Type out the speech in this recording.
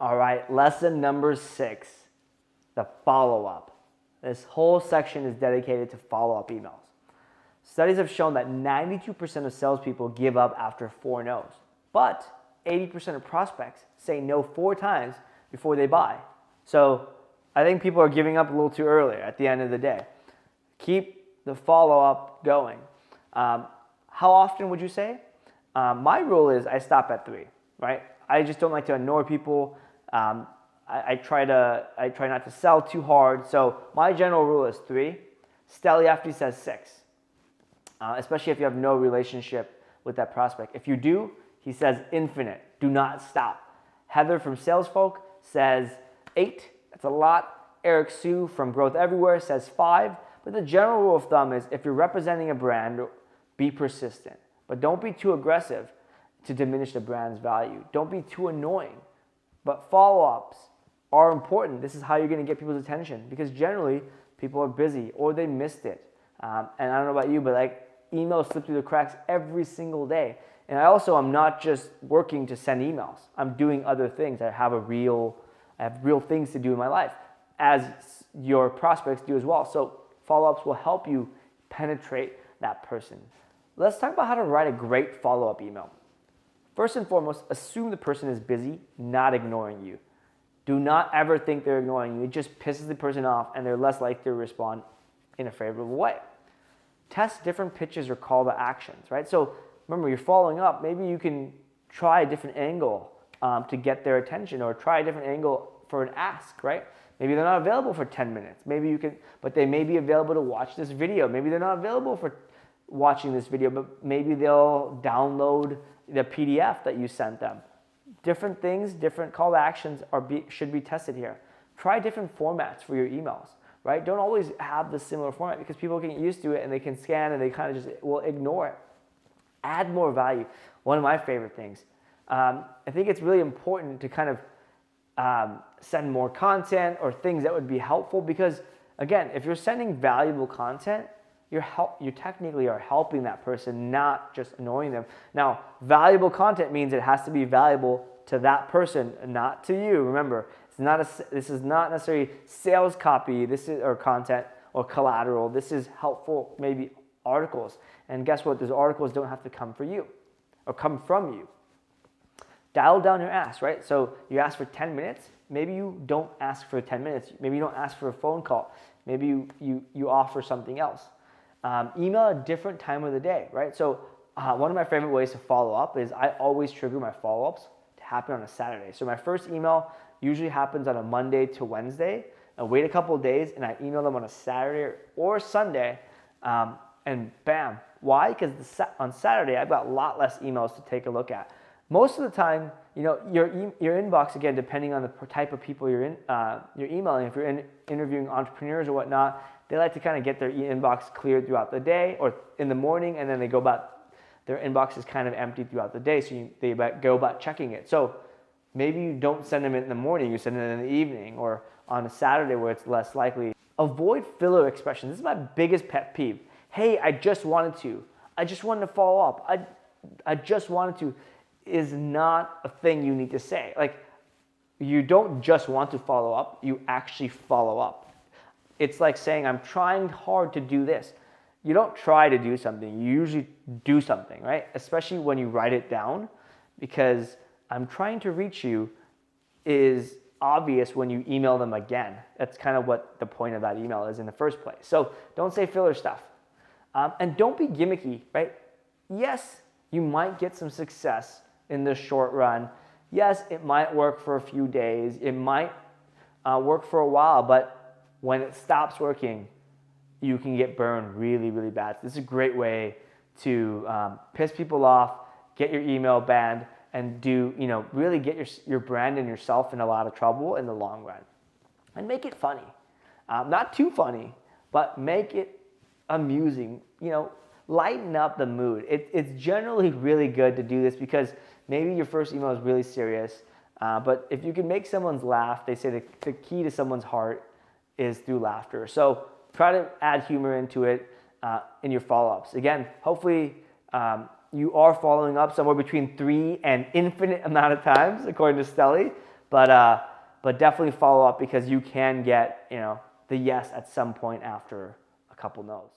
All right, lesson number 6, the follow-up. This whole section is dedicated to follow-up emails. Studies have shown that 92% of salespeople give up after 4 no's, but 80% of prospects say no 4 times before they buy. So I think people are giving up a little too early at the end of the day. Keep the follow-up going. How often would you say? My rule is I stop at 3, right? I just don't like to annoy people. I try not to sell too hard. So my general rule is 3. Stelly after says 6, especially if you have no relationship with that prospect. If you do, he says infinite. Do not stop. Heather from Salesfolk says 8. That's a lot. Eric Sue from Growth Everywhere says 5. But the general rule of thumb is if you're representing a brand, be persistent. But don't be too aggressive to diminish the brand's value. Don't be too annoying. But follow-ups are important. This is how you're going to get people's attention, because generally people are busy or they missed it. And I don't know about you, but like emails slip through the cracks every single day. And I also am not just working to send emails. I'm doing other things. I have real things to do in my life, as your prospects do as well. So follow-ups will help you penetrate that person. Let's talk about how to write a great follow-up email. First and foremost, assume the person is busy, not ignoring you. Do not ever think they're ignoring you. It just pisses the person off and they're less likely to respond in a favorable way. Test different pitches or call to actions, right? So remember, you're following up. Maybe you can try a different angle to get their attention, or try a different angle for an ask, right? Maybe they're not available for 10 minutes. Maybe you can, but they may be available to watch this video. Maybe they're not available for watching this video, but maybe they'll download the PDF that you sent them. Different things, different call to actions should be tested here. Try different formats for your emails, right? Don't always have the similar format, because people get used to it and they can scan and they kind of just will ignore it. Add more value. One of my favorite things. I think it's really important to kind of send more content or things that would be helpful, because again, if you're sending valuable content, you technically are helping that person, not just annoying them. Now, valuable content means it has to be valuable to that person, not to you. Remember, this is not necessarily sales copy, or content or collateral. This is helpful, maybe articles. And guess what? Those articles don't have to come from you. Dial down your ask, right? So you ask for 10 minutes. Maybe you don't ask for 10 minutes. Maybe you don't ask for a phone call. Maybe you offer something else. Email at a different time of the day, right? So one of my favorite ways to follow up is I always trigger my follow-ups to happen on a Saturday. So my first email usually happens on a Monday to Wednesday. I wait a couple of days and I email them on a Saturday or Sunday, and bam. Why? Because on Saturday I've got a lot less emails to take a look at. Most of the time, your inbox, again, depending on the type of people you're emailing. If you're interviewing entrepreneurs or whatnot, they like to kind of get their inbox cleared throughout the day or in the morning, and then they go about, their inbox is kind of empty throughout the day, so they go about checking it. So maybe you don't send them in the morning, you send it in the evening or on a Saturday where it's less likely. Avoid filler expressions. This is my biggest pet peeve. Hey, I just wanted to follow up. I just wanted to is not a thing you need to say. Like, you don't just want to follow up, you actually follow up. It's like saying, I'm trying hard to do this. You don't try to do something, you usually do something, right? Especially when you write it down, because I'm trying to reach you is obvious when you email them again. That's kind of what the point of that email is in the first place. So don't say filler stuff. And don't be gimmicky, right? Yes, you might get some success in the short run. Yes, it might work for a few days. It might work for a while, but when it stops working, you can get burned really, really bad. This is a great way to piss people off, get your email banned, and really get your brand and yourself in a lot of trouble in the long run. And make it funny. Not too funny, but make it amusing. Lighten up the mood. It's generally really good to do this because maybe your first email is really serious, but if you can make someone's laugh, they say the key to someone's heart is through laughter. So try to add humor into it in your follow-ups. Again, hopefully you are following up somewhere between 3 and infinite amount of times, according to Stelly. But definitely follow up because you can get, the yes at some point after a couple no's.